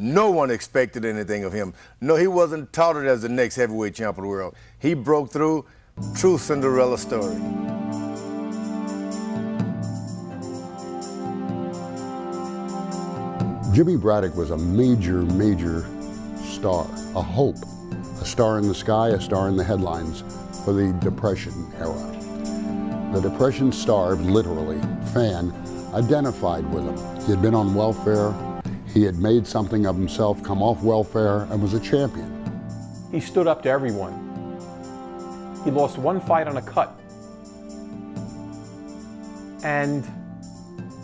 No one expected anything of him. No, he wasn't touted as the next heavyweight champion of the world. He broke through. True Cinderella story. Jimmy Braddock was a major, major star, a hope, a star in the sky, a star in the headlines for the Depression era. The Depression-starved, literally, fan identified with him. He had been on welfare, he had made something of himself, come off welfare, and was a champion. He stood up to everyone. He lost one fight on a cut. And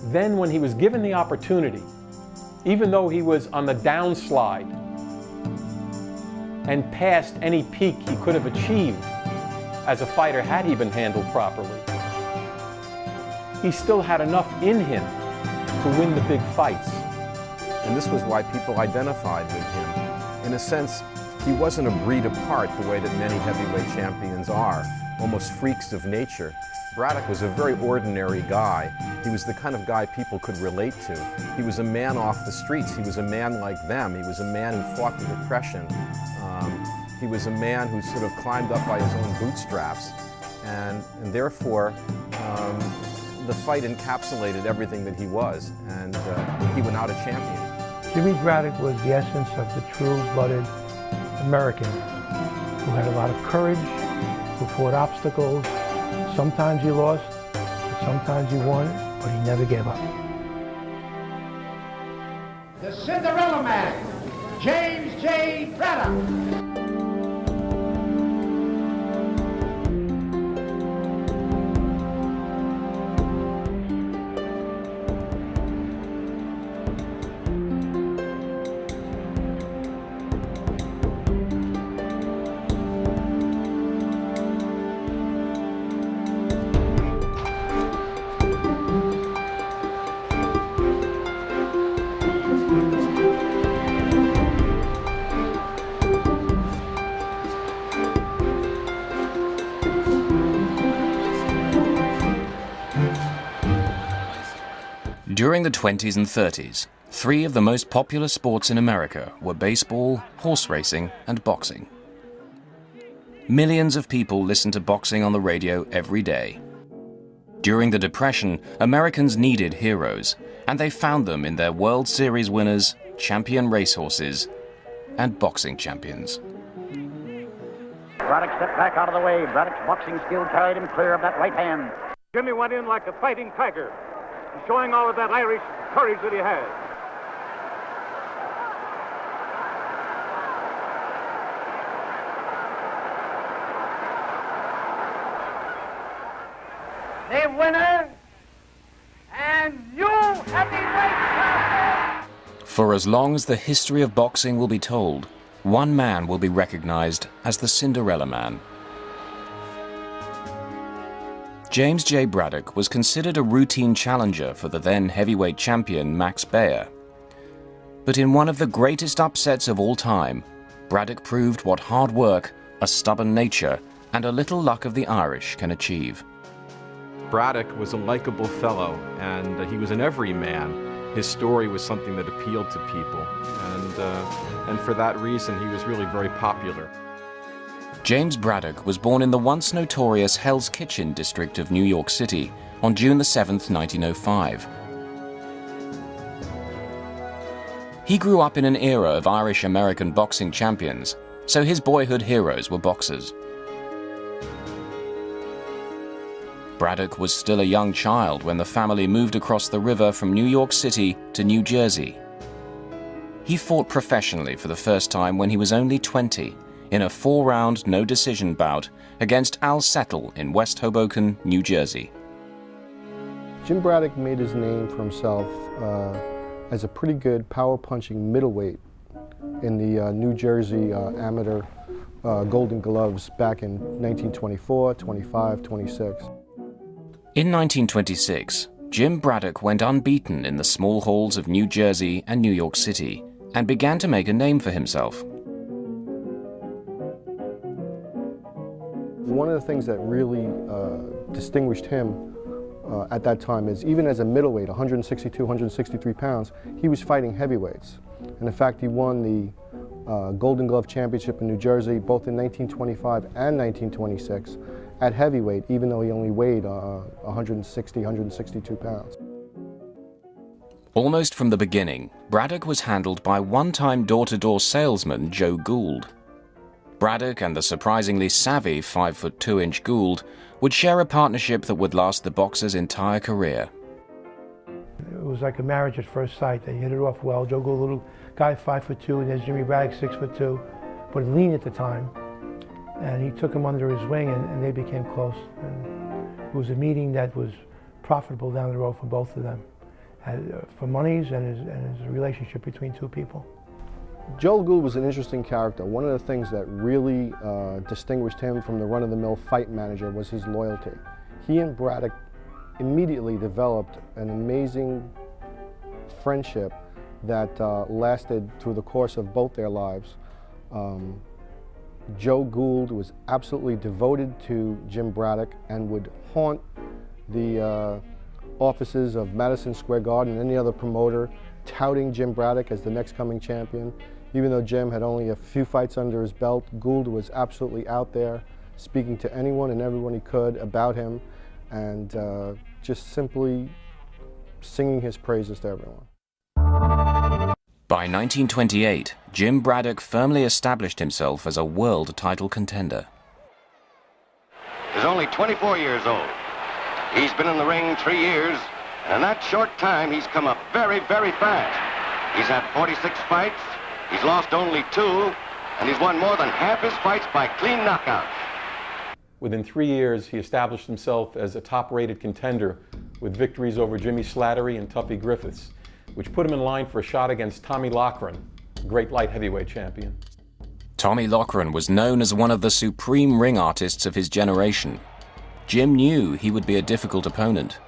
then when he was given the opportunity, even though he was on the downslide and past any peak he could have achieved as a fighter had he been handled properly, he still had enough in him to win the big fights. And this was why people identified with him. In a sense, he wasn't a breed apart the way that many heavyweight champions are, almost freaks of nature. Braddock was a very ordinary guy. He was the kind of guy people could relate to. He was a man off the streets. He was a man like them. He was a man who fought the Depression. He was a man who sort of climbed up by his own bootstraps. And therefore, the fight encapsulated everything that he was, and he went out a champion. Jimmy Braddock was the essence of the true-blooded American who had a lot of courage, who fought obstacles. Sometimes he lost, sometimes he won, but he never gave up. The Cinderella Man, James J. Braddock. During the 20s and 30s, three of the most popular sports in America were baseball, horse racing, and boxing. Millions of people listened to boxing on the radio every day. During the Depression, Americans needed heroes, and they found them in their World Series winners, champion racehorses, and boxing champions. Braddock stepped back out of the way. Braddock's boxing skill carried him clear of that right hand. Jimmy went in like a fighting tiger, showing all of that Irish courage that he had. The winner and you heavyweight champion. For as long as the history of boxing will be told, one man will be recognized as the Cinderella Man. James J. Braddock was considered a routine challenger for the then heavyweight champion Max Baer. But in one of the greatest upsets of all time, Braddock proved what hard work, a stubborn nature, and a little luck of the Irish can achieve. Braddock was a likable fellow, and he was an everyman. His story was something that appealed to people, and for that reason he was really very popular. James Braddock was born in the once notorious Hell's Kitchen district of New York City on June 7, 1905. He grew up in an era of Irish-American boxing champions, so his boyhood heroes were boxers. Braddock was still a young child when the family moved across the river from New York City to New Jersey. He fought professionally for the first time when he was only 20, in a 4-round no-decision bout against Al Settle in West Hoboken, New Jersey. Jim Braddock made his name for himself as a pretty good power-punching middleweight in the New Jersey amateur Golden Gloves back in 1924, 25, 26. In 1926, Jim Braddock went unbeaten in the small halls of New Jersey and New York City and began to make a name for himself. One of the things that really distinguished him at that time is even as a middleweight, 162, 163 pounds, he was fighting heavyweights. And in fact, he won the Golden Glove Championship in New Jersey both in 1925 and 1926 at heavyweight, even though he only weighed 160, 162 pounds. Almost from the beginning, Braddock was handled by one-time door-to-door salesman Joe Gould. Braddock and the surprisingly savvy 5'2" Gould would share a partnership that would last the boxer's entire career. It was like a marriage at first sight. They hit it off well. Joe Gould, little guy, 5'2", and there's Jimmy Braddock, 6'2", but lean at the time. And he took him under his wing, and they became close. And it was a meeting that was profitable down the road for both of them, for monies and his relationship between two people. Joe Gould was an interesting character. One of the things that really distinguished him from the run-of-the-mill fight manager was his loyalty. He and Braddock immediately developed an amazing friendship that lasted through the course of both their lives. Joe Gould was absolutely devoted to Jim Braddock and would haunt the offices of Madison Square Garden and any other promoter, touting Jim Braddock as the next coming champion. Even though Jim had only a few fights under his belt, Gould was absolutely out there, speaking to anyone and everyone he could about him, and just simply singing his praises to everyone. By 1928, Jim Braddock firmly established himself as a world title contender. He's only 24 years old. He's been in the ring 3 years, and in that short time he's come up very, very fast. He's had 46 fights, he's lost only 2, and he's won more than half his fights by clean knockouts. Within 3 years, he established himself as a top-rated contender with victories over Jimmy Slattery and Tuffy Griffiths, which put him in line for a shot against Tommy Loughran, a great light heavyweight champion. Tommy Loughran was known as one of the supreme ring artists of his generation. Jim knew he would be a difficult opponent.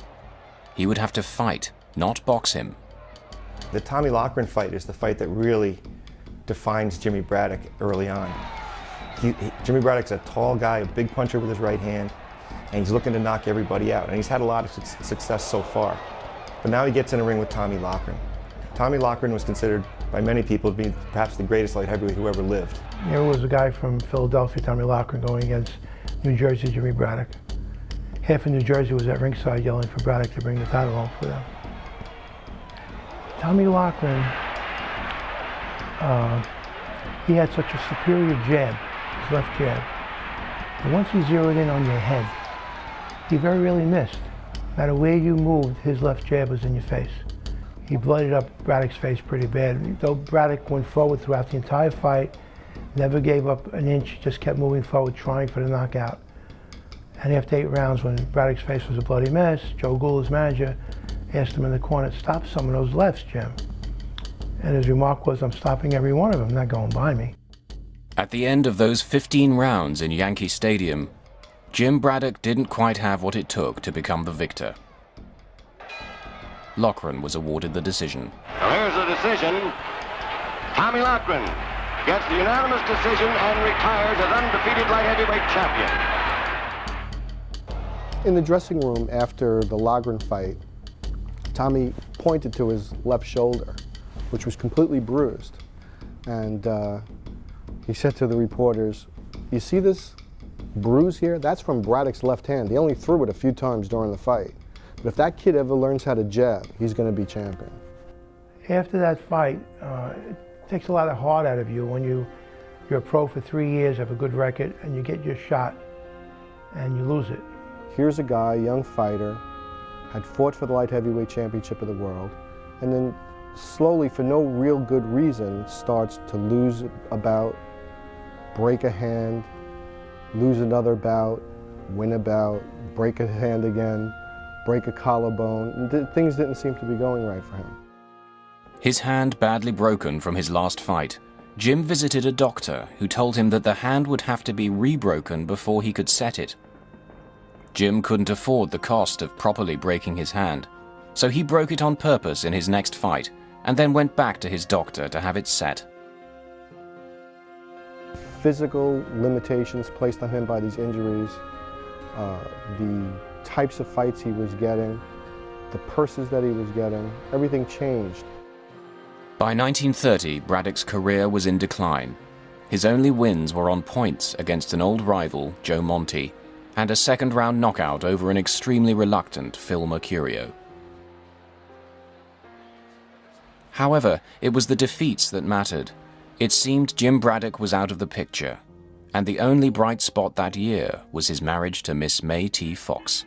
He would have to fight, not box him. The Tommy Loughran fight is the fight that really defines Jimmy Braddock early on. Jimmy Braddock's a tall guy, a big puncher with his right hand, and he's looking to knock everybody out. And he's had a lot of success so far. But now he gets in a ring with Tommy Loughran. Tommy Loughran was considered by many people to be perhaps the greatest light heavyweight who ever lived. There was a guy from Philadelphia, Tommy Loughran, going against New Jersey, Jimmy Braddock. Half of New Jersey was at ringside yelling for Braddock to bring the title home for them. Tommy Loughran, he had such a superior jab, his left jab. And once he zeroed in on your head, he very rarely missed. No matter where you moved, his left jab was in your face. He blooded up Braddock's face pretty bad. Though Braddock went forward throughout the entire fight, never gave up an inch, just kept moving forward, trying for the knockout. And after 8 rounds, when Braddock's face was a bloody mess, Joe Gould, his manager, asked him in the corner, "Stop some of those lefts, Jim." And his remark was, "I'm stopping every one of them, not going by me." At the end of those 15 rounds in Yankee Stadium, Jim Braddock didn't quite have what it took to become the victor. Loughran was awarded the decision. Now here's the decision. Tommy Loughran gets the unanimous decision and retires as undefeated light heavyweight champion. In the dressing room after the Loughran fight, Tommy pointed to his left shoulder, which was completely bruised. And he said to the reporters, "You see this bruise here? That's from Braddock's left hand. He only threw it a few times during the fight. But if that kid ever learns how to jab, he's going to be champion." After that fight, it takes a lot of heart out of you when you're a pro for 3 years, have a good record, and you get your shot and you lose it. Here's a guy, a young fighter, had fought for the light heavyweight championship of the world, and then slowly, for no real good reason, starts to lose a bout, break a hand, lose another bout, win a bout, break a hand again, break a collarbone. Things didn't seem to be going right for him. His hand badly broken from his last fight, Jim visited a doctor who told him that the hand would have to be rebroken before he could set it. Jim couldn't afford the cost of properly breaking his hand, so he broke it on purpose in his next fight and then went back to his doctor to have it set. Physical limitations placed on him by these injuries, the types of fights he was getting, the purses that he was getting, everything changed. By 1930, Braddock's career was in decline. His only wins were on points against an old rival, Joe Monte, and a second-round knockout over an extremely reluctant Phil Mercurio. However, it was the defeats that mattered. It seemed Jim Braddock was out of the picture, and the only bright spot that year was his marriage to Miss May T. Fox.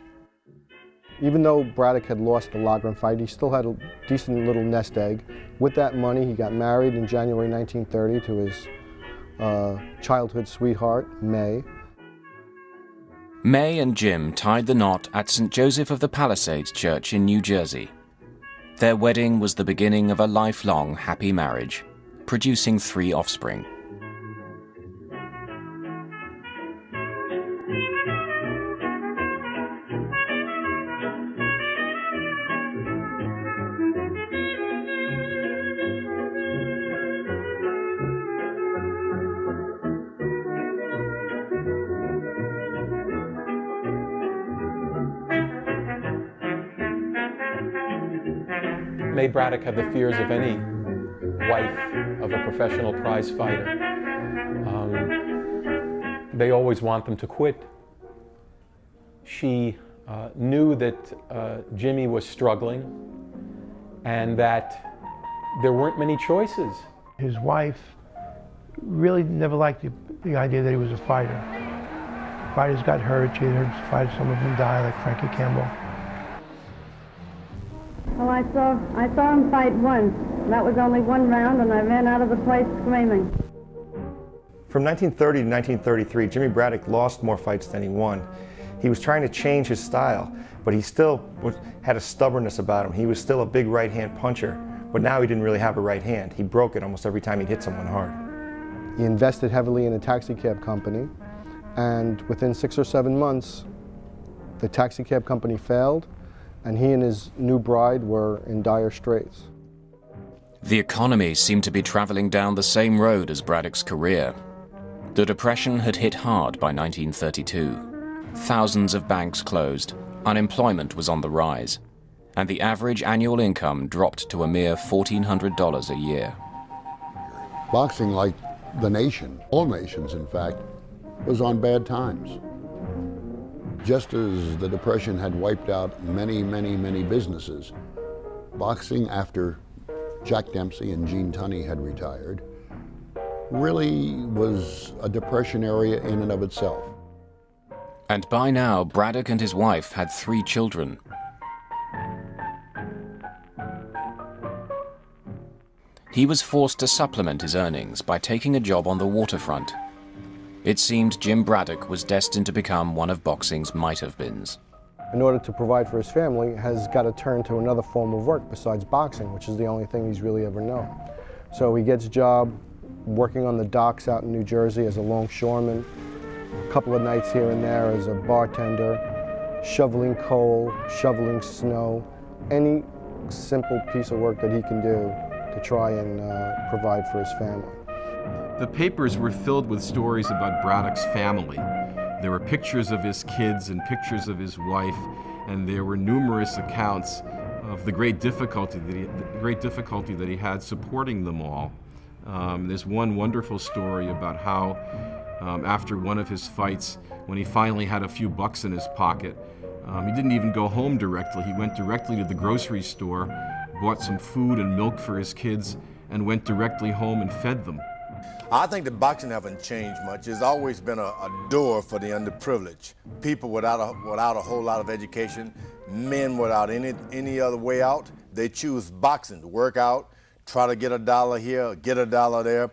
Even though Braddock had lost the Loughran fight, he still had a decent little nest egg. With that money, he got married in January 1930 to his childhood sweetheart, May. May and Jim tied the knot at St. Joseph of the Palisades Church in New Jersey. Their wedding was the beginning of a lifelong happy marriage, producing 3 offspring. May Braddock had the fears of any wife of a professional prize fighter. They always want them to quit. She knew that Jimmy was struggling and that there weren't many choices. His wife really never liked the idea that he was a fighter. Fighters got hurt. She had heard fighters, some of them die, like Frankie Campbell. Well, I saw him fight once. That was only 1 round, and I ran out of the place screaming. From 1930 to 1933, Jimmy Braddock lost more fights than he won. He was trying to change his style, but he still had a stubbornness about him. He was still a big right-hand puncher, but now he didn't really have a right hand. He broke it almost every time he'd hit someone hard. He invested heavily in a taxi cab company, and within 6 or 7 months, the taxi cab company failed, and he and his new bride were in dire straits. The economy seemed to be traveling down the same road as Braddock's career. The Depression had hit hard by 1932. Thousands of banks closed, unemployment was on the rise, and the average annual income dropped to a mere $1,400 a year. Boxing, like the nation, all nations in fact, was on bad times. Just as the Depression had wiped out many, many, many businesses, boxing, after Jack Dempsey and Gene Tunney had retired, really was a Depression area in and of itself. And by now, Braddock and his wife had 3 children. He was forced to supplement his earnings by taking a job on the waterfront. It seemed Jim Braddock was destined to become one of boxing's might-have-beens. In order to provide for his family, has got to turn to another form of work besides boxing, which is the only thing he's really ever known. So he gets a job working on the docks out in New Jersey as a longshoreman, a couple of nights here and there as a bartender, shoveling coal, shoveling snow, any simple piece of work that he can do to try and provide for his family. The papers were filled with stories about Braddock's family. There were pictures of his kids and pictures of his wife, and there were numerous accounts of the great difficulty that he had supporting them all. There's one wonderful story about how after one of his fights, when he finally had a few bucks in his pocket, he didn't even go home directly. He went directly to the grocery store, bought some food and milk for his kids, and went directly home and fed them. I think the boxing haven't changed much. It's always been a door for the underprivileged. People without a whole lot of education, men without any other way out, they choose boxing to work out, try to get $1 here, get $1 there.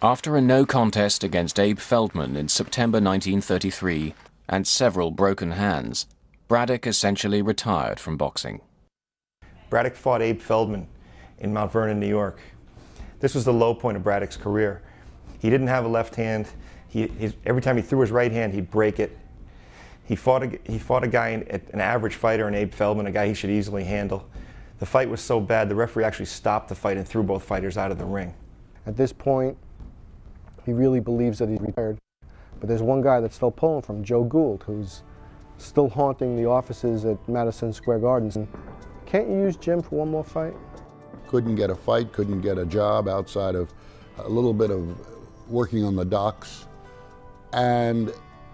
After a no contest against Abe Feldman in September 1933 and several broken hands, Braddock essentially retired from boxing. Braddock fought Abe Feldman in Mount Vernon, New York. This was the low point of Braddock's career. He didn't have a left hand. Every time he threw his right hand, he'd break it. He fought a guy, an average fighter, an Abe Feldman, a guy he should easily handle. The fight was so bad, the referee actually stopped the fight and threw both fighters out of the ring. At this point, he really believes that he's retired. But there's one guy that's still pulling from him, Joe Gould, who's still haunting the offices at Madison Square Garden. Can't you use Jim for one more fight? couldn't get a fight, couldn't get a job outside of a little bit of working on the docks, and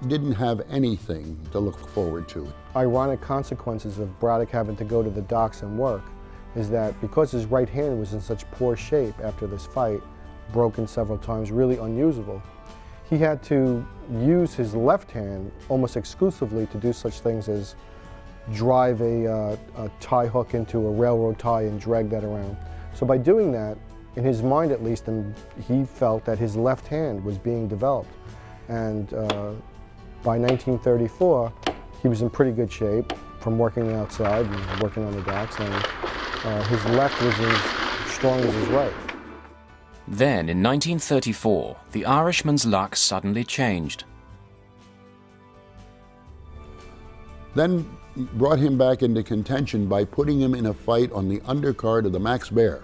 didn't have anything to look forward to. Ironic consequences of Braddock having to go to the docks and work is that because his right hand was in such poor shape after this fight, broken several times, really unusable, he had to use his left hand almost exclusively to do such things as drive a tie hook into a railroad tie and drag that around. So by doing that, in his mind at least, and he felt that his left hand was being developed. And by 1934, he was in pretty good shape from working outside and working on the docks, and his left was as strong as his right. Then, in 1934, the Irishman's luck suddenly changed. Then brought him back into contention by putting him in a fight on the undercard of the Max Baer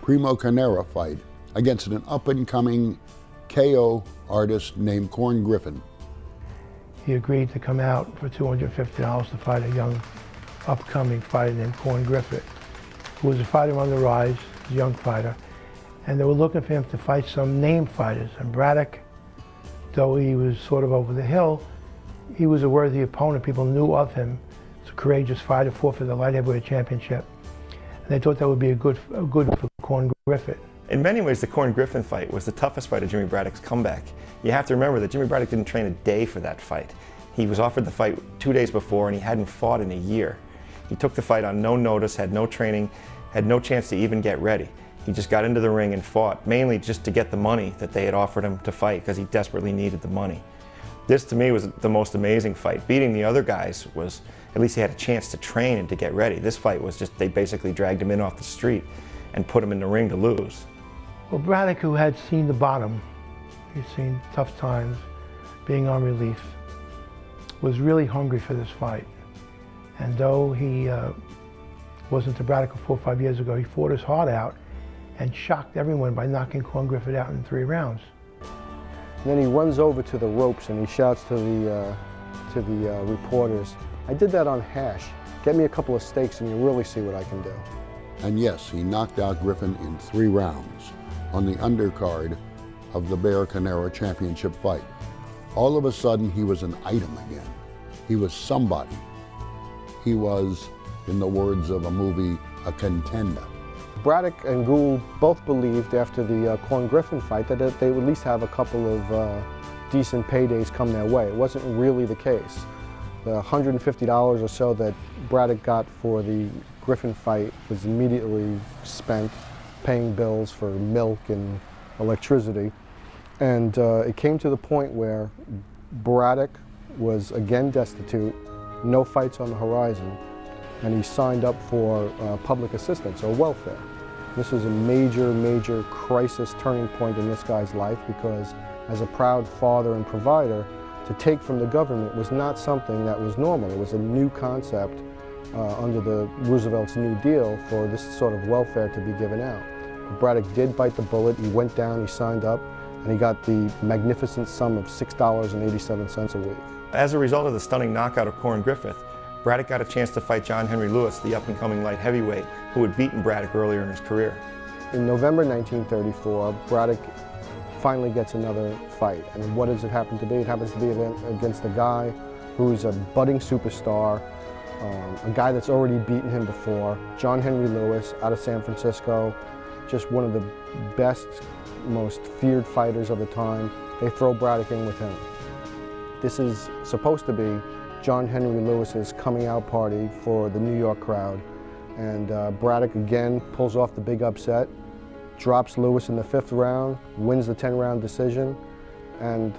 Primo Carnera fight against an up-and-coming KO artist named Corn Griffin. He agreed to come out for $250 to fight a young, upcoming fighter named Corn Griffin, who was a fighter on the rise, a young fighter, and they were looking for him to fight some named fighters. And Braddock, though he was sort of over the hill, he was a worthy opponent. People knew of him. He's a courageous fighter, fought for the light heavyweight championship. And they thought that would be a good for Corn Griffin. In many ways, the Corn Griffin fight was the toughest fight of Jimmy Braddock's comeback. You have to remember that Jimmy Braddock didn't train a day for that fight. He was offered the fight 2 days before, and he hadn't fought in a year. He took the fight on no notice, had no training, had no chance to even get ready. He just got into the ring and fought, mainly just to get the money that they had offered him to fight, because he desperately needed the money. This, to me, was the most amazing fight. Beating the other guys was, at least he had a chance to train and to get ready. This fight was just, they basically dragged him in off the street and put him in the ring to lose. Well, Braddock, who had seen the bottom, he'd seen tough times, being on relief, was really hungry for this fight. And though he wasn't to Braddock 4 or 5 years ago, he fought his heart out and shocked everyone by knocking Corn Griffin out in 3 rounds. And then he runs over to the ropes and he shouts to the reporters, "I did that on hash. Get me a couple of steaks and you'll really see what I can do." And yes, he knocked out Griffin in 3 rounds on the undercard of the Baer Carnera championship fight. All of a sudden, he was an item again. He was somebody. He was, in the words of a movie, a contender. Braddock and Gould both believed after the Corn Griffin fight that they would at least have a couple of decent paydays come their way. It wasn't really the case. The $150 or so that Braddock got for the Griffin fight was immediately spent paying bills for milk and electricity. And it came to the point where Braddock was again destitute, no fights on the horizon, and he signed up for public assistance or welfare. This was a major, major crisis turning point in this guy's life because as a proud father and provider, to take from the government was not something that was normal. It was a new concept under the Roosevelt's New Deal for this sort of welfare to be given out. But Braddock did bite the bullet. He went down, he signed up, and he got the magnificent sum of $6.87 a week. As a result of the stunning knockout of Corn Griffin, Braddock got a chance to fight John Henry Lewis, the up-and-coming light heavyweight, who had beaten Braddock earlier in his career. In November 1934, Braddock finally gets another fight. And what does it happen to be? It happens to be against a guy who's a budding superstar, a guy that's already beaten him before, John Henry Lewis out of San Francisco, just one of the best, most feared fighters of the time. They throw Braddock in with him. This is supposed to be John Henry Lewis's coming out party for the New York crowd. And Braddock again pulls off the big upset, drops Lewis in the 5th round, wins the 10-round decision, and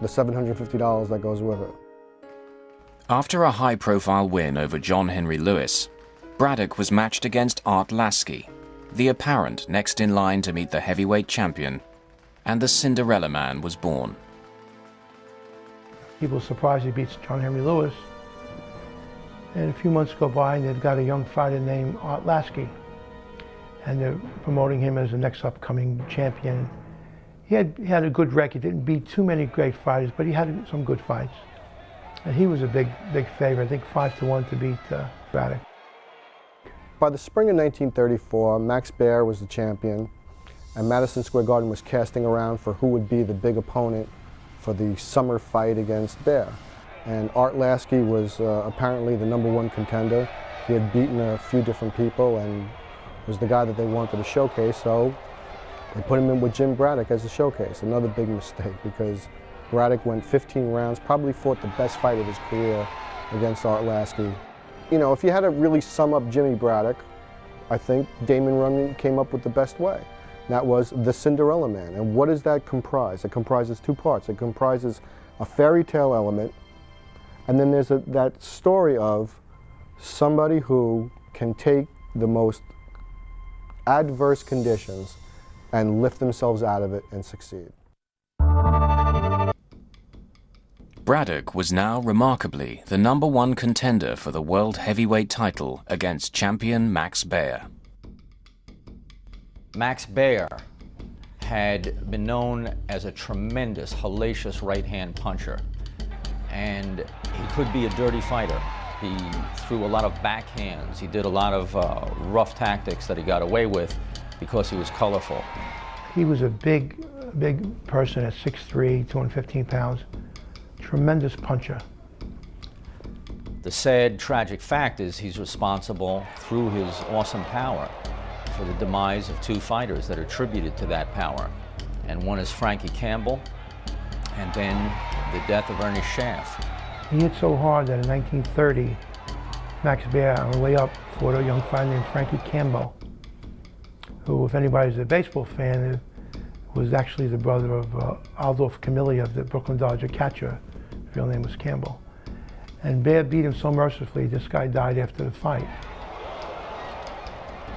the $750 that goes with it. After a high-profile win over John Henry Lewis, Braddock was matched against Art Lasky, the apparent next in line to meet the heavyweight champion, and the Cinderella Man was born. People were surprised he beats John Henry Lewis. And a few months go by and they've got a young fighter named Art Lasky. And they're promoting him as the next upcoming champion. He had a good record, didn't beat too many great fighters, but he had some good fights. And he was a big favorite, I think 5-1 to beat Braddock. By the spring of 1934, Max Baer was the champion, and Madison Square Garden was casting around for who would be the big opponent for the summer fight against Baer. And Art Lasky was apparently the #1 contender. He had beaten a few different people and was the guy that they wanted to showcase, so they put him in with Jim Braddock as a showcase. Another big mistake, because Braddock went 15 rounds, probably fought the best fight of his career against Art Lasky. You know, if you had to really sum up Jimmy Braddock, I think Damon Runyon came up with the best way. That was the Cinderella Man. And what does that comprise? It comprises two parts. It comprises a fairy tale element, and then there's that story of somebody who can take the most adverse conditions and lift themselves out of it and succeed. Braddock was now remarkably the #1 contender for the world heavyweight title against champion Max Baer. Max Baer had been known as a tremendous, hellacious right-hand puncher, and he could be a dirty fighter. He threw a lot of backhands. He did a lot of rough tactics that he got away with because he was colorful. He was a big person at 6'3", 215 pounds. Tremendous puncher. The sad, tragic fact is he's responsible, through his awesome power, for the demise of two fighters that are attributed to that power. And one is Frankie Campbell, and then the death of Ernie Schaff. He hit so hard that in 1930, Max Baer, on the way up, fought a young fighter named Frankie Campbell, who, if anybody's a baseball fan, was actually the brother of Adolph Camilli of the Brooklyn Dodger catcher. His real name was Campbell. And Baer beat him so mercifully, this guy died after the fight.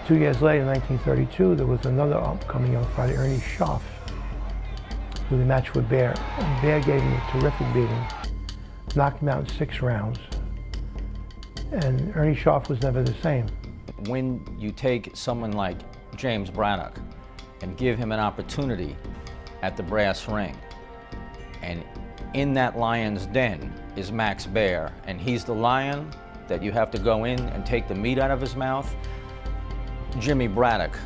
2 years later, in 1932, there was another upcoming young fighter, Ernie Schaff, who they matched with Baer. And Baer gave him a terrific beating, knocked him out in 6 rounds. And Ernie Schaff was never the same. When you take someone like James Braddock and give him an opportunity at the brass ring, and in that lion's den is Max Baer, and he's the lion that you have to go in and take the meat out of his mouth, Jimmy Braddock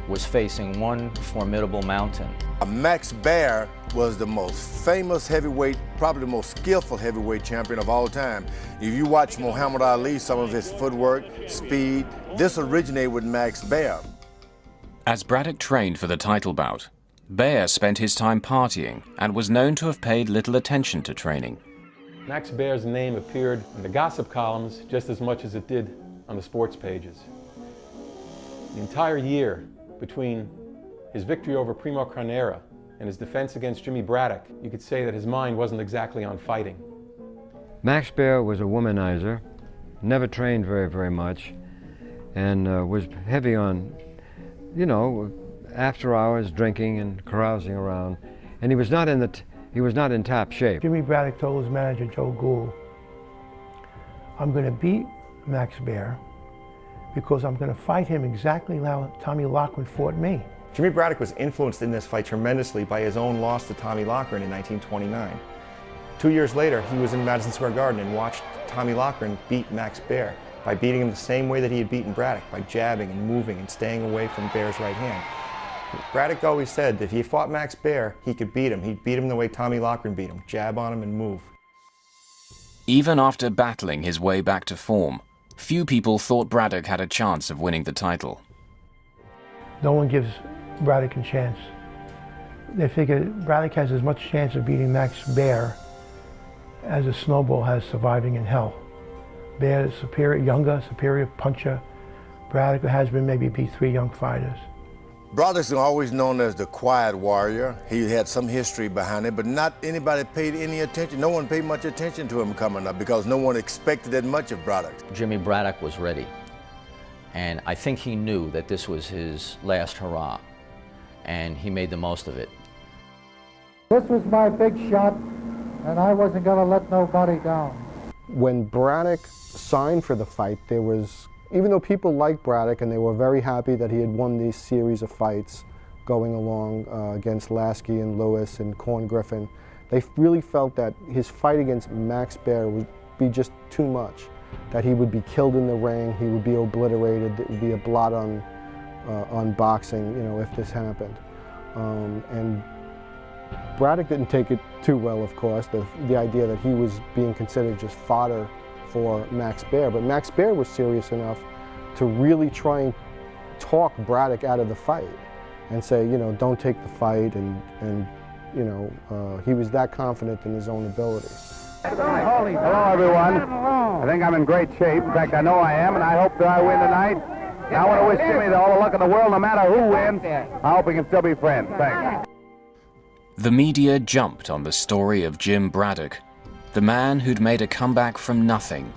was facing one formidable mountain. Max Baer was the most famous heavyweight, probably the most skillful heavyweight champion of all time. If you watch Muhammad Ali, some of his footwork, speed, this originated with Max Baer. As Braddock trained for the title bout, Baer spent his time partying and was known to have paid little attention to training. Max Baer's name appeared in the gossip columns just as much as it did on the sports pages. The entire year between his victory over Primo Carnera and his defense against Jimmy Braddock, you could say that his mind wasn't exactly on fighting. Max Baer was a womanizer, never trained very much, and was heavy on, you know, after hours drinking and carousing around, and he was not in top shape. Jimmy Braddock told his manager, Joe Gould, I'm going to beat Max Baer because I'm going to fight him exactly how Tommy Loughran fought me. Jimmy Braddock was influenced in this fight tremendously by his own loss to Tommy Loughran in 1929. 2 years later, he was in Madison Square Garden and watched Tommy Loughran beat Max Baer by beating him the same way that he had beaten Braddock, by jabbing and moving and staying away from Baer's right hand. Braddock always said that if he fought Max Baer, he could beat him. He'd beat him the way Tommy Loughran beat him, jab on him and move. Even after battling his way back to form, few people thought Braddock had a chance of winning the title. No one gives Braddock a chance. They figure Braddock has as much chance of beating Max Baer as a snowball has surviving in hell. Baer is superior, younger, superior puncher. Braddock has been maybe beat 3 young fighters. Braddock's always known as the quiet warrior. He had some history behind it, but not anybody paid any attention. No one paid much attention to him coming up because no one expected that much of Braddock. Jimmy Braddock was ready, and I think he knew that this was his last hurrah, and he made the most of it. This was my big shot, and I wasn't going to let nobody down. When Braddock signed for the fight, there was, even though people liked Braddock and they were very happy that he had won these series of fights going along against Lasky and Lewis and Corn Griffin, they really felt that his fight against Max Baer would be just too much. that he would be killed in the ring, he would be obliterated, there would be a blot on boxing, you know, if this happened. And Braddock didn't take it too well, of course, the idea that he was being considered just fodder for Max Baer. But Max Baer was serious enough to really try and talk Braddock out of the fight and say, you know, don't take the fight, and you know, he was that confident in his own ability. Hello, everyone. I think I'm in great shape. In fact, I know I am, and I hope that I win tonight. And I want to wish Jimmy all the luck in the world, no matter who wins. I hope we can still be friends. Thanks. The media jumped on the story of Jim Braddock, the man who'd made a comeback from nothing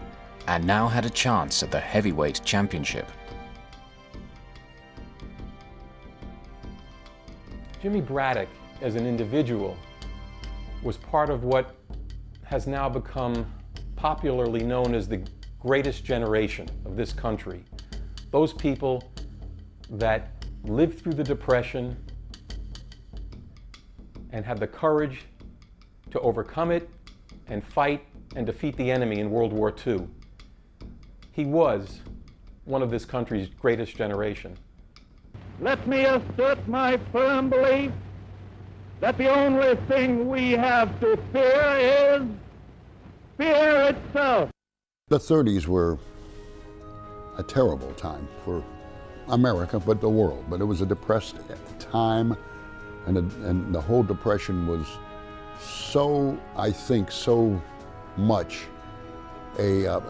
and now had a chance at the heavyweight championship. Jimmy Braddock, as an individual, was part of what has now become popularly known as the greatest generation of this country. Those people that lived through the Depression and had the courage to overcome it and fight and defeat the enemy in World War II. He was one of this country's greatest generation. Let me assert my firm belief that the only thing we have to fear is fear itself. The 30s were a terrible time for America, but the world. But it was a depressed time, and the whole Depression was so, I think, so much a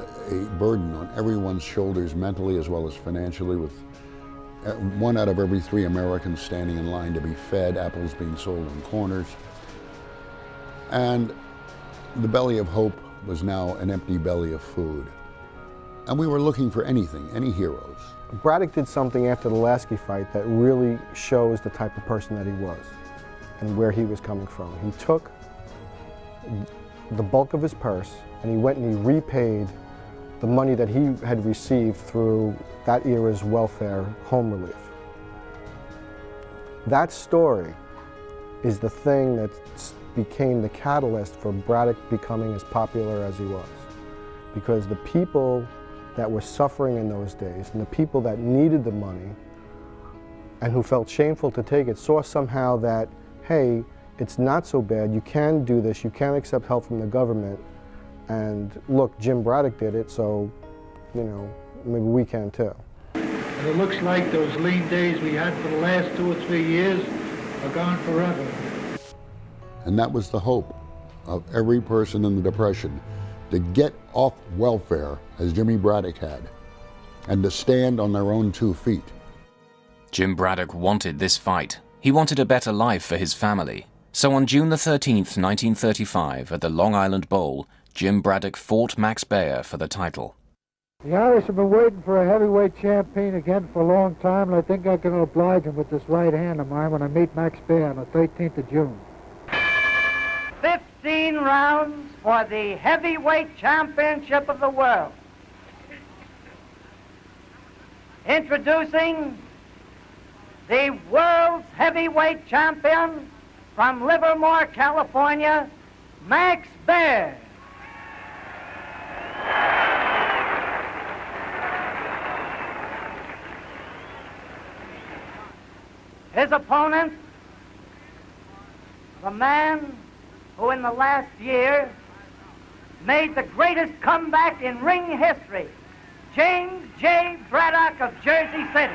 burden on everyone's shoulders, mentally as well as financially, with 1 out of every 3 Americans standing in line to be fed, apples being sold on corners. And the belly of hope was now an empty belly of food. And we were looking for anything, any heroes. Braddock did something after the Lasky fight that really shows the type of person that he was and where he was coming from. He took the bulk of his purse and he went and he repaid the money that he had received through that era's welfare home relief. That story is the thing that became the catalyst for Braddock becoming as popular as he was. Because the people that were suffering in those days and the people that needed the money and who felt shameful to take it saw somehow that, hey, it's not so bad, you can do this, you can accept help from the government, and look, Jim Braddock did it, so, you know, maybe we can too. And it looks like those lean days we had for the last 2 or 3 years are gone forever. And that was the hope of every person in the Depression, to get off welfare, as Jimmy Braddock had, and to stand on their own 2 feet. Jim Braddock wanted this fight. He wanted a better life for his family. So on June the 13th, 1935, at the Long Island Bowl, Jim Braddock fought Max Baer for the title. The Irish have been waiting for a heavyweight champion again for a long time, and I think I can oblige him with this right hand of mine when I meet Max Baer on the 13th of June. 15 rounds for the heavyweight championship of the world. Introducing the world's heavyweight champion from Livermore, California, Max Baer. His opponent, the man who in the last year made the greatest comeback in ring history, James J. Braddock of Jersey City.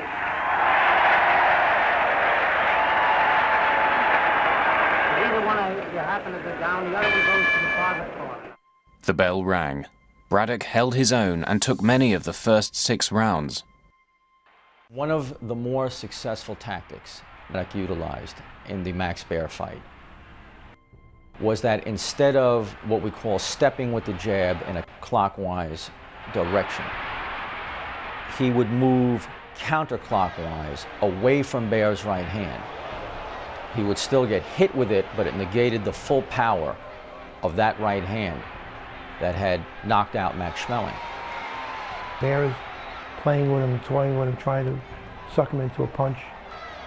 Either one of you happen to go down, the other one goes to the farther corner. The bell rang. Braddock held his own and took many of the first 6 rounds. One of the more successful tactics Braddock utilized in the Max Baer fight was that instead of what we call stepping with the jab in a clockwise direction, he would move counterclockwise away from Baer's right hand. He would still get hit with it, but it negated the full power of that right hand that had knocked out Max Schmeling. Baer is playing with him, toying with him, trying to suck him into a punch.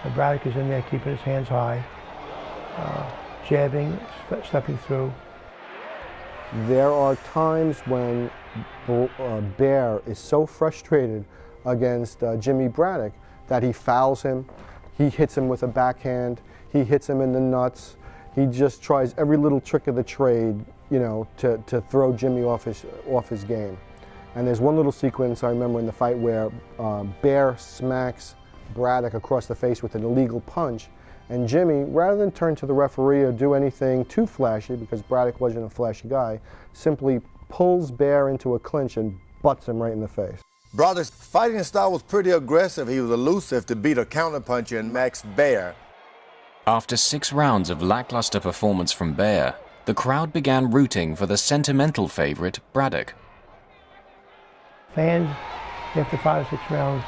And Braddock is in there keeping his hands high, jabbing, stepping through. There are times when Bear is so frustrated against Jimmy Braddock that he fouls him, he hits him with a backhand, he hits him in the nuts, he just tries every little trick of the trade, you know, to throw Jimmy off his game. And there's one little sequence I remember in the fight where Bear smacks Braddock across the face with an illegal punch, and Jimmy, rather than turn to the referee or do anything too flashy, because Braddock wasn't a flashy guy, simply pulls Bear into a clinch and butts him right in the face. Braddock's fighting style was pretty aggressive. He was elusive to beat a counterpuncher in Max Bear. After 6 rounds of lackluster performance from Bear, the crowd began rooting for the sentimental favorite, Braddock. Fans, after 5 or 6 rounds,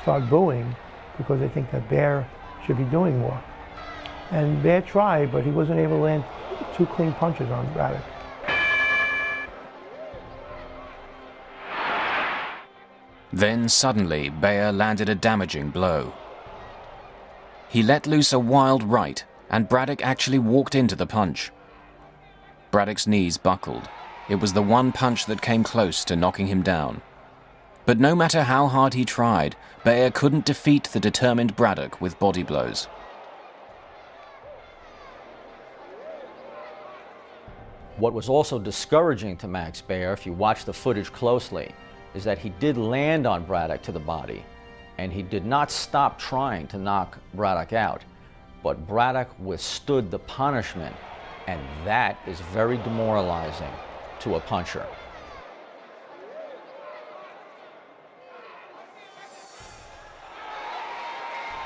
start booing because they think that Bear should be doing more. And Bear tried, but he wasn't able to land 2 clean punches on Braddock. Then suddenly, Bear landed a damaging blow. He let loose a wild right, and Braddock actually walked into the punch. Braddock's knees buckled. It was the one punch that came close to knocking him down. But no matter how hard he tried, Bear couldn't defeat the determined Braddock with body blows. What was also discouraging to Max Bear, if you watch the footage closely, is that he did land on Braddock to the body, and he did not stop trying to knock Braddock out. But Braddock withstood the punishment, and that is very demoralizing to a puncher.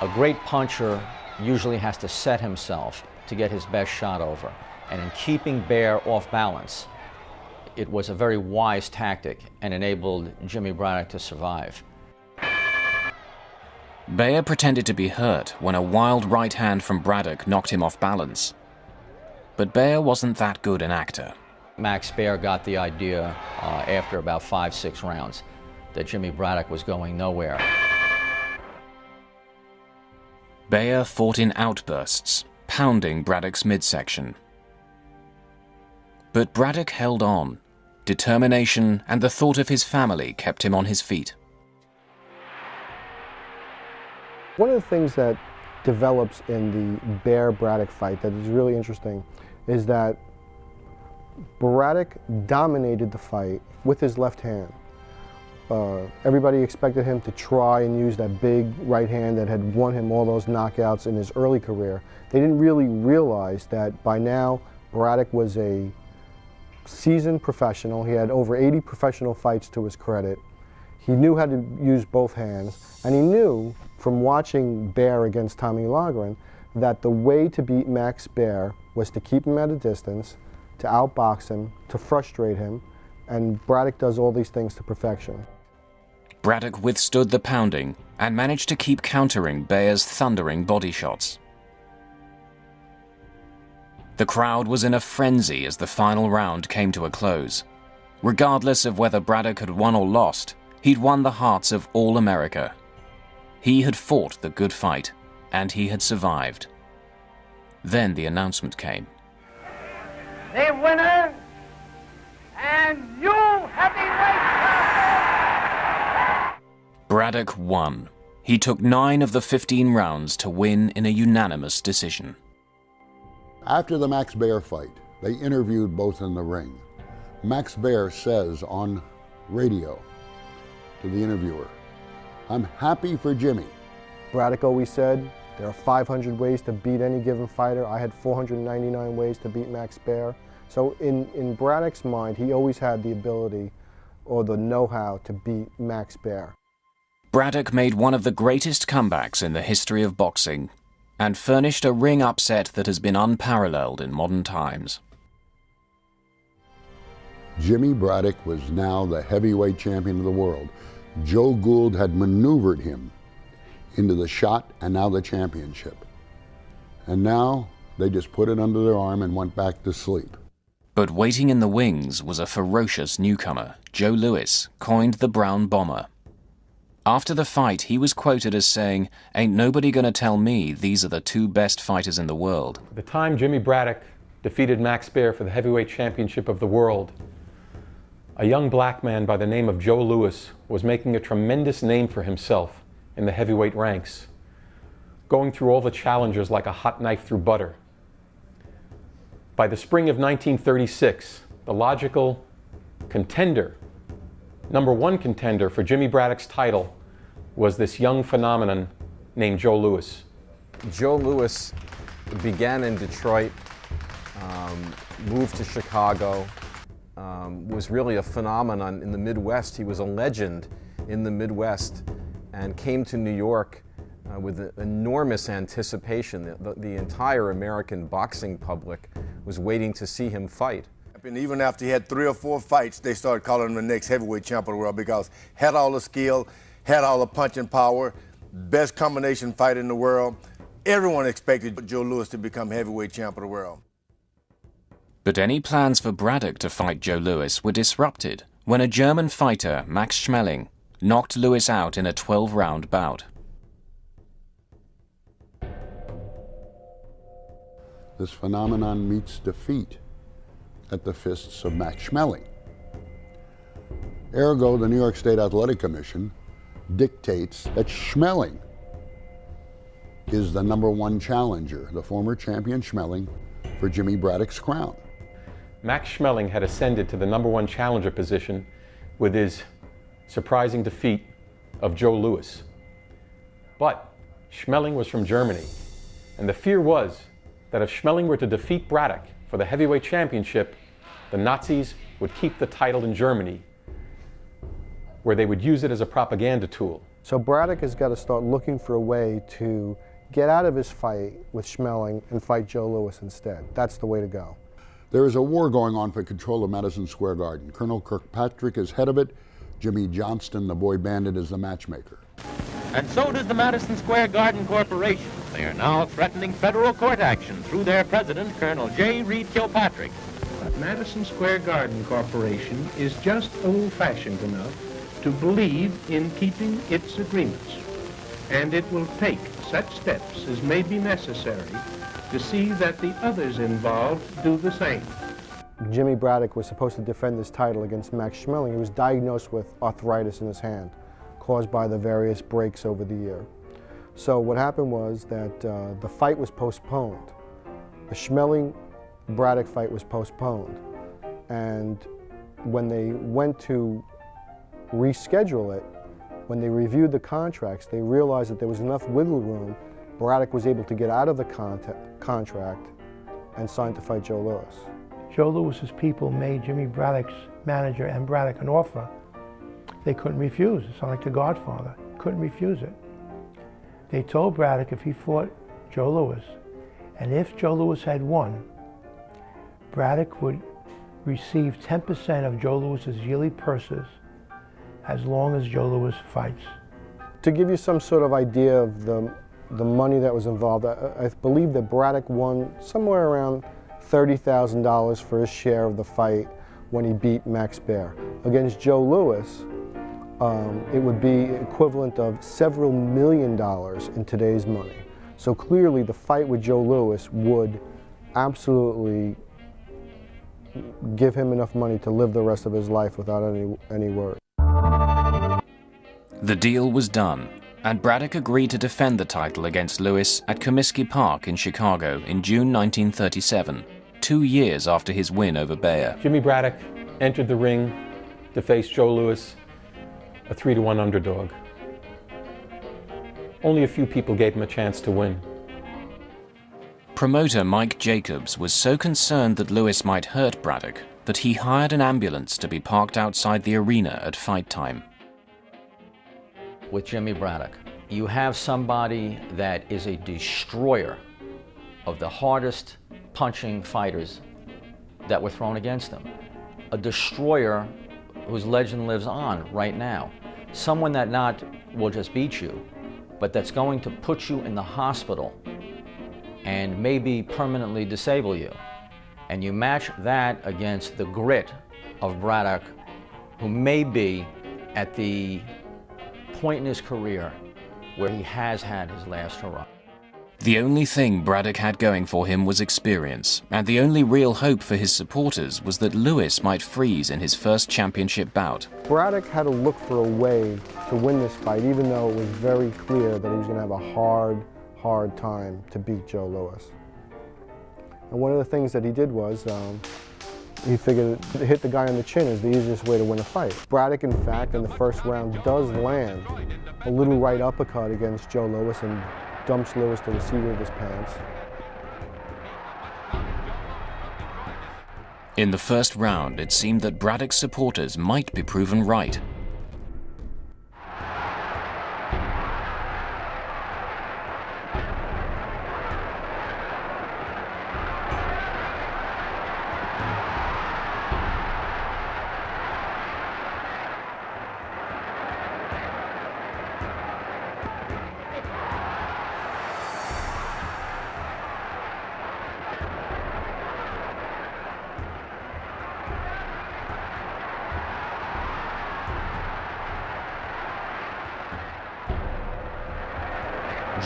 A great puncher usually has to set himself to get his best shot over. And in keeping Bear off balance, it was a very wise tactic and enabled Jimmy Braddock to survive. Bear pretended to be hurt when a wild right hand from Braddock knocked him off balance. But Bear wasn't that good an actor. Max Bear got the idea after about 5-6 rounds that Jimmy Braddock was going nowhere. Bear fought in outbursts, pounding Braddock's midsection. But Braddock held on. Determination and the thought of his family kept him on his feet. One of the things that develops in the Bear-Braddock fight that is really interesting is that Braddock dominated the fight with his left hand. Everybody expected him to try and use that big right hand that had won him all those knockouts in his early career. They didn't really realize that by now Braddock was a seasoned professional. He had over 80 professional fights to his credit. He knew how to use both hands, and he knew from watching Bear against Tommy Loughran that the way to beat Max Bear was to keep him at a distance, to outbox him, to frustrate him, and Braddock does all these things to perfection. Braddock withstood the pounding and managed to keep countering Bear's thundering body shots. The crowd was in a frenzy as the final round came to a close. Regardless of whether Braddock had won or lost, he'd won the hearts of all America. He had fought the good fight, and he had survived. Then the announcement came. The winner and new heavyweight champion! Braddock won. He took 9 of the 15 rounds to win in a unanimous decision. After the Max Bear fight, they interviewed both in the ring. Max Bear says on radio to the interviewer, "I'm happy for Jimmy." Braddock always said, there are 500 ways to beat any given fighter. I had 499 ways to beat Max Bear. So in Braddock's mind, he always had the ability or the know-how to beat Max Bear. Braddock made one of the greatest comebacks in the history of boxing and furnished a ring upset that has been unparalleled in modern times. Jimmy Braddock was now the heavyweight champion of the world. Joe Gould had maneuvered him into the shot and now the championship. And now they just put it under their arm and went back to sleep. But waiting in the wings was a ferocious newcomer, Joe Louis, coined the Brown Bomber. After the fight, he was quoted as saying, "Ain't nobody gonna tell me these are the 2 best fighters in the world." At the time Jimmy Braddock defeated Max Baer for the heavyweight championship of the world. A young black man by the name of Joe Louis was making a tremendous name for himself in the heavyweight ranks, going through all the challengers like a hot knife through butter. By the spring of 1936, the logical contender, #1 contender for Jimmy Braddock's title, was this young phenomenon named Joe Louis. Joe Louis began in Detroit, moved to Chicago, was really a phenomenon in the Midwest. He was a legend in the Midwest and came to New York with enormous anticipation. The entire American boxing public was waiting to see him fight. And even after he had 3 or 4 fights, they started calling him the next heavyweight champion of the world because had all the skill, had all the punching power, best combination fight in the world. Everyone expected Joe Louis to become heavyweight champion of the world. But any plans for Braddock to fight Joe Louis were disrupted when a German fighter, Max Schmeling, knocked Louis out in a 12-round bout. This phenomenon meets defeat at the fists of Max Schmeling. Ergo, the New York State Athletic Commission dictates that Schmeling is the #1 challenger, the former champion Schmeling, for Jimmy Braddock's crown. Max Schmeling had ascended to the #1 challenger position with his surprising defeat of Joe Louis. But Schmeling was from Germany, and the fear was that if Schmeling were to defeat Braddock for the heavyweight championship, the Nazis would keep the title in Germany, where they would use it as a propaganda tool. So Braddock has got to start looking for a way to get out of his fight with Schmeling and fight Joe Louis instead. That's the way to go. There is a war going on for control of Madison Square Garden. Colonel Kirkpatrick is head of it. Jimmy Johnston, the boy bandit, is the matchmaker. And so does the Madison Square Garden Corporation. They are now threatening federal court action through their president, Colonel J. Reed Kilpatrick. But Madison Square Garden Corporation is just old-fashioned enough to believe in keeping its agreements. And it will take such steps as may be necessary to see that the others involved do the same. Jimmy Braddock was supposed to defend his title against Max Schmeling. He was diagnosed with arthritis in his hand, caused by the various breaks over the year. So what happened was that the fight was postponed. The Schmeling-Braddock fight was postponed. And when they went to reschedule it, when they reviewed the contracts, they realized that there was enough wiggle room. Braddock was able to get out of the contract and sign to fight Joe Louis. Joe Louis's people made Jimmy Braddock's manager and Braddock an offer they couldn't refuse. It's like The Godfather. Couldn't refuse it. They told Braddock if he fought Joe Louis, and if Joe Louis had won, Braddock would receive 10% of Joe Louis's yearly purses as long as Joe Louis fights. To give you some sort of idea of the money that was involved, I believe that Braddock won somewhere around $30,000 for his share of the fight when he beat Max Baer. Against Joe Louis, it would be equivalent of several $million in today's money. So clearly the fight with Joe Louis would absolutely give him enough money to live the rest of his life without any worry. The deal was done, and Braddock agreed to defend the title against Louis at Comiskey Park in Chicago in June 1937, 2 years after his win over Baer. Jimmy Braddock entered the ring to face Joe Louis, a 3-to-1 underdog. Only a few people gave him a chance to win. Promoter Mike Jacobs was so concerned that Louis might hurt Braddock that he hired an ambulance to be parked outside the arena at fight time. With Jimmy Braddock, you have somebody that is a destroyer of the hardest punching fighters that were thrown against him. A destroyer whose legend lives on right now. Someone that not will just beat you, but that's going to put you in the hospital and maybe permanently disable you. And you match that against the grit of Braddock, who may be at the point in his career where he has had his last hurrah. The only thing Braddock had going for him was experience, and the only real hope for his supporters was that Lewis might freeze in his first championship bout. Braddock had to look for a way to win this fight, even though it was very clear that he was going to have a hard time to beat Joe Lewis. And one of the things that he did was he figured to hit the guy on the chin is the easiest way to win a fight. Braddock, in fact, in the first round does land a little right uppercut against Joe Lewis and dumps Lewis to the seat of his pants. In the first round, it seemed that Braddock's supporters might be proven right.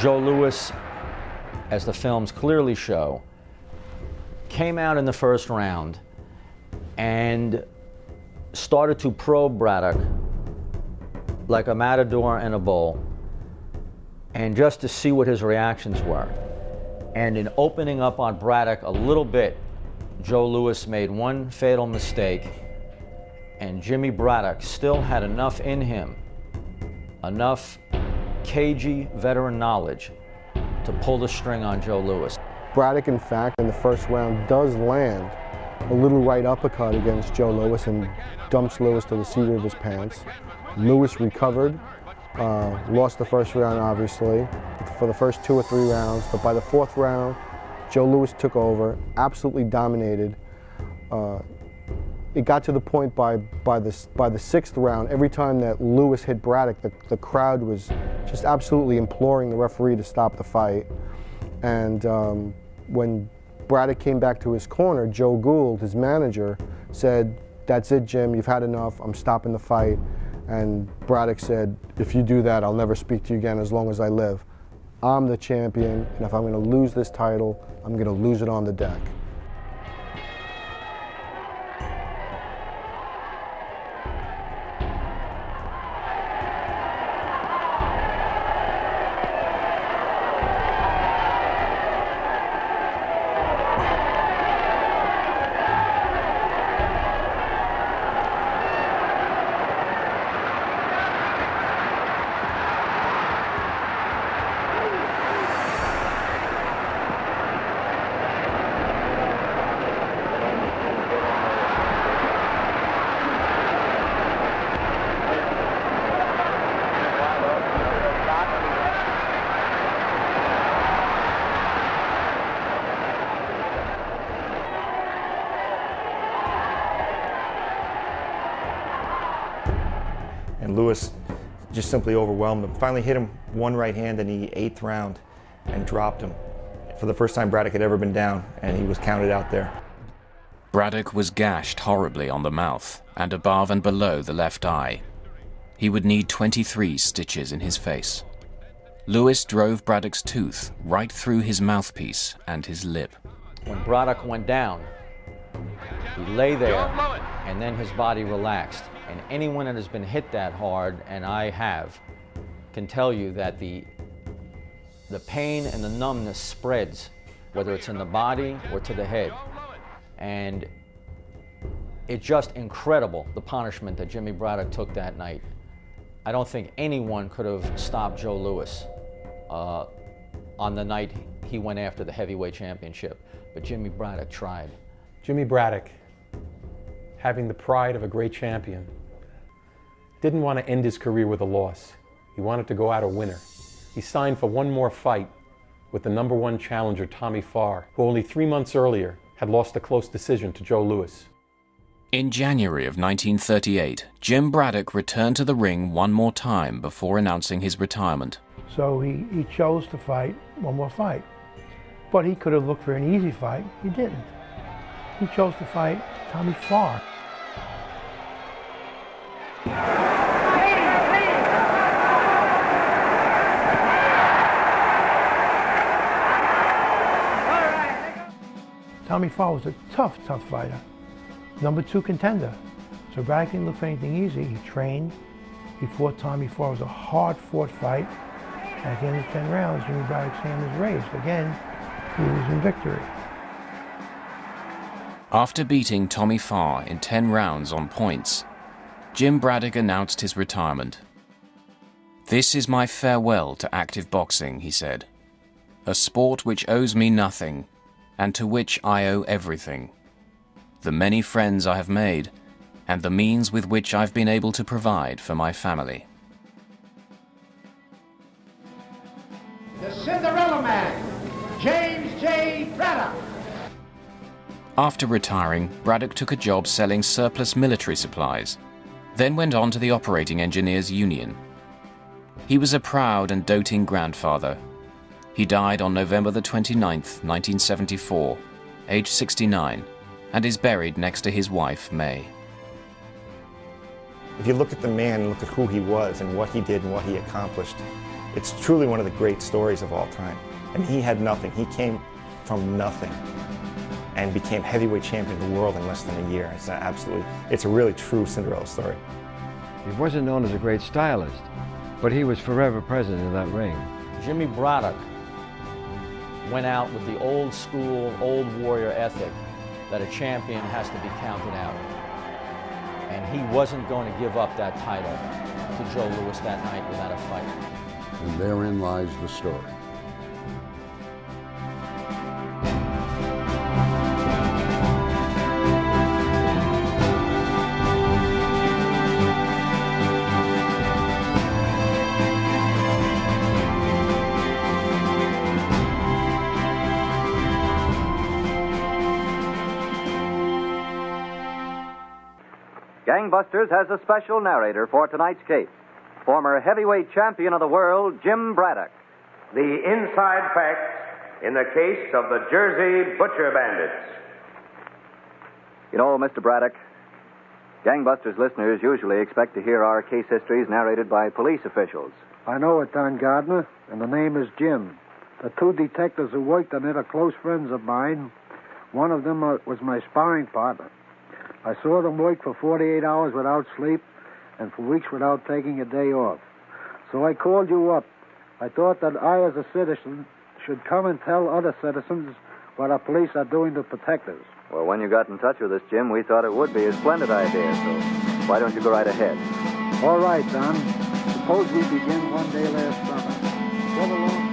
Joe Lewis, as the films clearly show, came out in the first round and started to probe Braddock like a matador in a bull, and just to see what his reactions were. And in opening up on Braddock a little bit, Joe Lewis made one fatal mistake, and Jimmy Braddock still had enough in him, enough cagey veteran knowledge to pull the string on Joe Lewis. Braddock, in fact, in the first round does land a little right uppercut against Joe Lewis and dumps Lewis to the seat of his pants. Lewis recovered, lost the first round, obviously, for the first 2 or 3 rounds, but by the 4th round, Joe Lewis took over, absolutely dominated. It got to the point by the 6th round, every time that Lewis hit Braddock, the crowd was just absolutely imploring the referee to stop the fight. And when Braddock came back to his corner, Joe Gould, his manager, said, "That's it, Jim, you've had enough, I'm stopping the fight." And Braddock said, "If you do that, I'll never speak to you again as long as I live. I'm the champion, and if I'm going to lose this title, I'm going to lose it on the deck." And Lewis just simply overwhelmed him. Finally hit him one right hand in the 8th round and dropped him. For the first time Braddock had ever been down, and he was counted out there. Braddock was gashed horribly on the mouth and above and below the left eye. He would need 23 stitches in his face. Lewis drove Braddock's tooth right through his mouthpiece and his lip. When Braddock went down, he lay there, and then his body relaxed. And anyone that has been hit that hard, and I have, can tell you that the pain and the numbness spreads, whether it's in the body or to the head. And it's just incredible, the punishment that Jimmy Braddock took that night. I don't think anyone could have stopped Joe Lewis on the night he went after the heavyweight championship, but Jimmy Braddock tried. Jimmy Braddock, having the pride of a great champion, didn't want to end his career with a loss. He wanted to go out a winner. He signed for one more fight with the #1 challenger, Tommy Farr, who only 3 months earlier had lost a close decision to Joe Lewis. In January of 1938, Jim Braddock returned to the ring one more time before announcing his retirement. So he chose to fight one more fight. But he could have looked for an easy fight. He didn't. He chose to fight Tommy Farr. Tommy Farr was a tough fighter. #2 contender. So Braddock didn't look for anything easy. He trained. He fought Tommy Farr. It was a hard-fought fight. At the end of 10 rounds, Jimmy Braddock's hand was raised. Again, he was in victory. After beating Tommy Farr in 10 rounds on points, Jim Braddock announced his retirement. "This is my farewell to active boxing," he said. "A sport which owes me nothing, and to which I owe everything. The many friends I have made, and the means with which I've been able to provide for my family." The Cinderella Man, James J. Braddock. After retiring, Braddock took a job selling surplus military supplies, then went on to the Operating Engineers Union. He was a proud and doting grandfather. He died on November the 29th, 1974, aged 69, and is buried next to his wife, May. If you look at the man and look at who he was and what he did and what he accomplished, it's truly one of the great stories of all time. I mean, he had nothing. He came from nothing and became heavyweight champion of the world in less than a year. It's a really true Cinderella story. He wasn't known as a great stylist, but he was forever present in that ring. Jimmy Braddock went out with the old school, old warrior ethic that a champion has to be counted out. And he wasn't going to give up that title to Joe Louis that night without a fight. And therein lies the story. Gangbusters has a special narrator for tonight's case. Former heavyweight champion of the world, Jim Braddock. The inside facts in the case of the Jersey Butcher Bandits. You know, Mr. Braddock, Gangbusters listeners usually expect to hear our case histories narrated by police officials. I know it, Don Gardner, and the name is Jim. The two detectives who worked on it are close friends of mine. One of them was my sparring partner. I saw them work for 48 hours without sleep and for weeks without taking a day off. So I called you up. I thought that I, as a citizen, should come and tell other citizens what our police are doing to protect us. Well, when you got in touch with us, Jim, we thought it would be a splendid idea, so why don't you go right ahead? All right, Don. Suppose we begin one day last summer. Go along.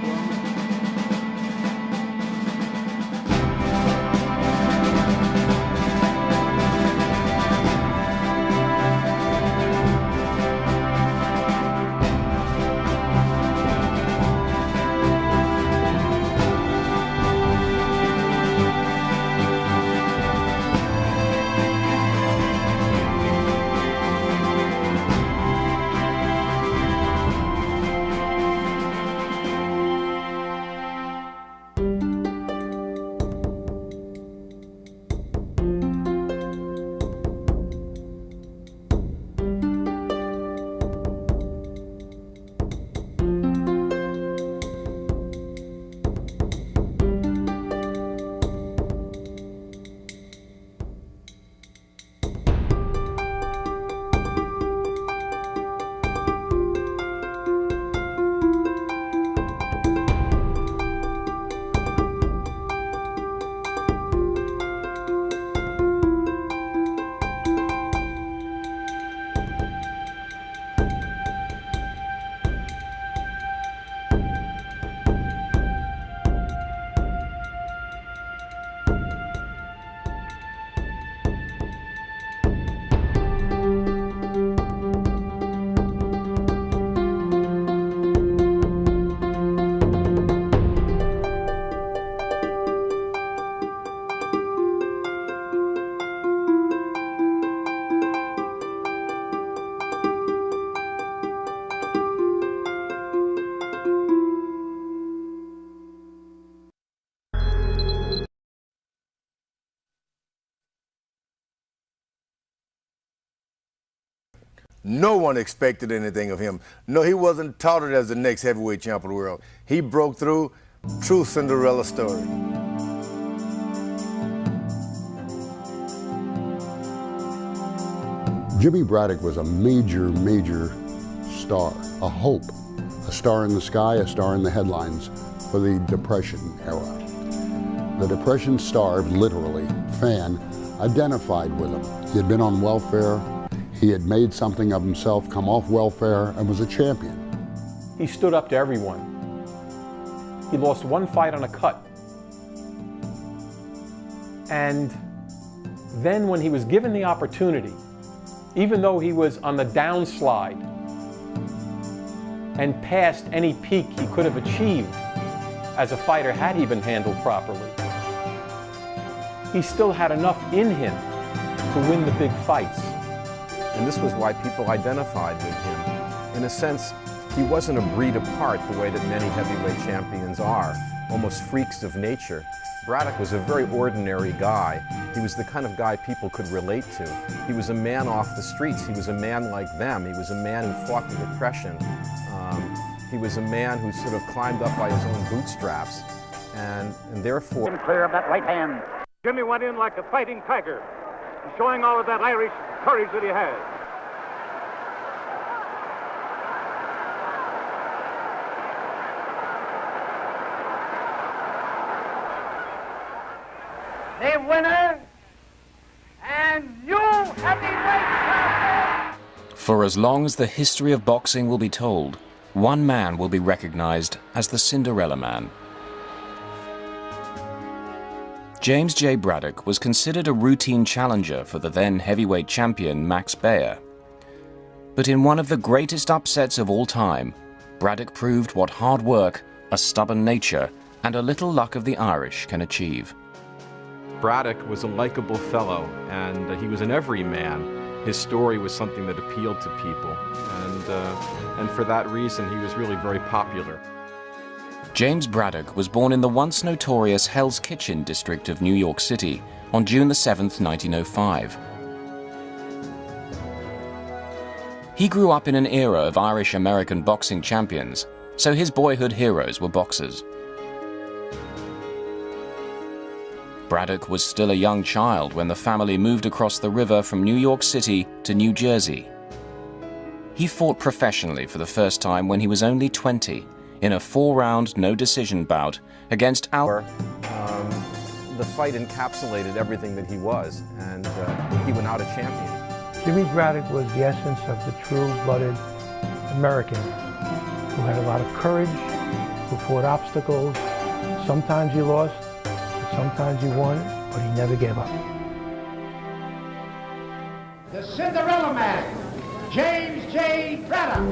No one expected anything of him. No, he wasn't touted as the next heavyweight champ of the world. He broke through. True Cinderella story. Jimmy Braddock was a major, major star, a hope, a star in the sky, a star in the headlines for the Depression era. The Depression-starved, literally, fan identified with him. He had been on welfare, he had made something of himself, come off welfare, and was a champion. He stood up to everyone. He lost one fight on a cut. And then when he was given the opportunity, even though he was on the downslide and past any peak he could have achieved as a fighter had he been handled properly, he still had enough in him to win the big fights. And this was why people identified with him. In a sense, he wasn't a breed apart the way that many heavyweight champions are, almost freaks of nature. Braddock was a very ordinary guy. He was the kind of guy people could relate to. He was a man off the streets. He was a man like them. He was a man who fought the Depression. He was a man who sort of climbed up by his own bootstraps, and therefore... Clear of that right hand. Jimmy went in like a fighting tiger, showing all of that Irish courage that he had. The winner and new heavyweight champion. For as long as the history of boxing will be told, one man will be recognized as the Cinderella Man. James J. Braddock was considered a routine challenger for the then heavyweight champion Max Baer. But in one of the greatest upsets of all time, Braddock proved what hard work, a stubborn nature, and a little luck of the Irish can achieve. Braddock was a likable fellow, and he was an everyman. His story was something that appealed to people, and for that reason, he was really very popular. James Braddock was born in the once notorious Hell's Kitchen district of New York City on June 7, 1905. He grew up in an era of Irish-American boxing champions, so his boyhood heroes were boxers. Braddock was still a young child when the family moved across the river from New York City to New Jersey. He fought professionally for the first time when he was only 20 in a 4-round, no-decision bout against The fight encapsulated everything that he was, and he went out a champion. Jimmy Braddock was the essence of the true-blooded American who had a lot of courage, who fought obstacles. Sometimes he lost, sometimes he won, but he never gave up. The Cinderella Man, James J. Braddock.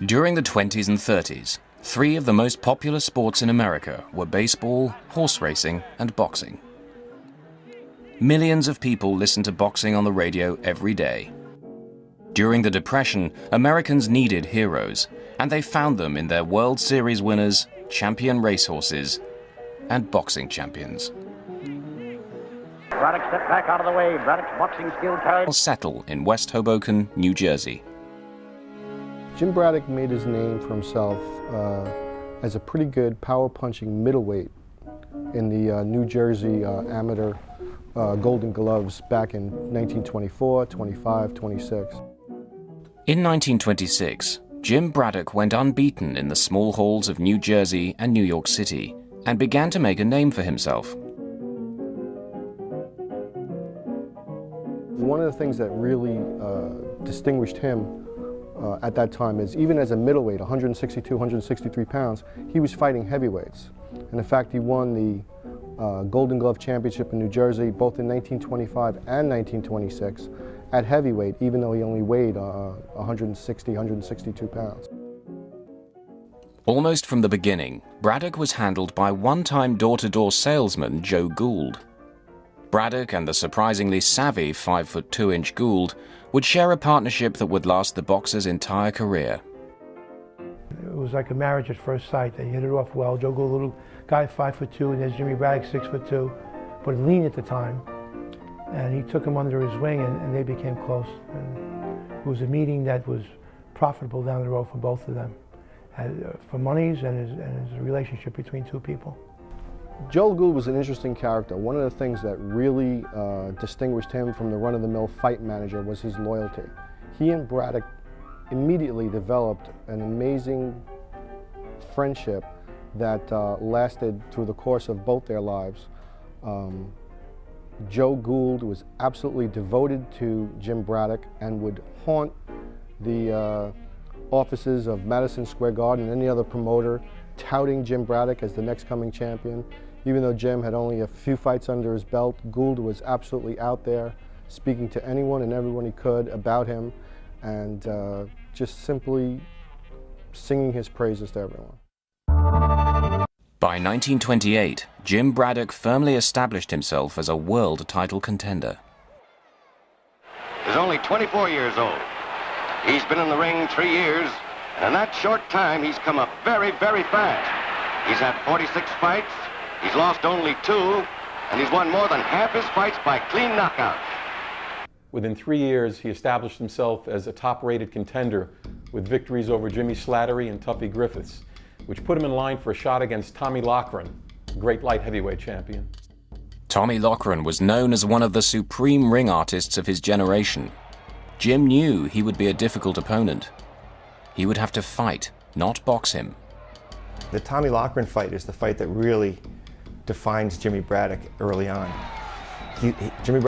During the 20s and 30s, 3 of the most popular sports in America were baseball, horse racing, and boxing. Millions of people listened to boxing on the radio every day. During the Depression, Americans needed heroes, and they found them in their World Series winners, champion racehorses, and boxing champions. Braddock stepped back out of the way. Braddock's boxing skill carried. Settle in West Hoboken, New Jersey. Jim Braddock made his name for himself as a pretty good power-punching middleweight in the New Jersey amateur Golden Gloves back in 1924, 25, 26. In 1926, Jim Braddock went unbeaten in the small halls of New Jersey and New York City and began to make a name for himself. One of the things that really distinguished him at that time is even as a middleweight, 162, 163 pounds, he was fighting heavyweights. And in fact, he won the Golden Glove Championship in New Jersey both in 1925 and 1926 at heavyweight, even though he only weighed 160, 162 pounds. Almost from the beginning, Braddock was handled by one-time door-to-door salesman Joe Gould. Braddock and the surprisingly savvy 5'2" Gould would share a partnership that would last the boxer's entire career. It was like a marriage at first sight. They hit it off well. Joe Gould, little guy, 5'2", and there's Jimmy Braddock, 6'2", but lean at the time. And he took him under his wing, and they became close. And it was a meeting that was profitable down the road for both of them, for monies and his relationship between two people. Joe Gould was an interesting character. One of the things that really distinguished him from the run-of-the-mill fight manager was his loyalty. He and Braddock immediately developed an amazing friendship that lasted through the course of both their lives. Joe Gould was absolutely devoted to Jim Braddock and would haunt the offices of Madison Square Garden and any other promoter, touting Jim Braddock as the next coming champion. Even though Jim had only a few fights under his belt, Gould was absolutely out there, speaking to anyone and everyone he could about him, and just simply singing his praises to everyone. By 1928, Jim Braddock firmly established himself as a world title contender. He's only 24 years old. He's been in the ring 3 years, and in that short time, he's come up very, very fast. He's had 46 fights, he's lost only 2, and he's won more than half his fights by clean knockouts. Within 3 years, he established himself as a top-rated contender with victories over Jimmy Slattery and Tuffy Griffiths, which put him in line for a shot against Tommy Loughran, great light heavyweight champion. Tommy Loughran was known as one of the supreme ring artists of his generation. Jim knew he would be a difficult opponent. He would have to fight, not box him. The Tommy Loughran fight is the fight that really defines Jimmy Braddock early on. Jimmy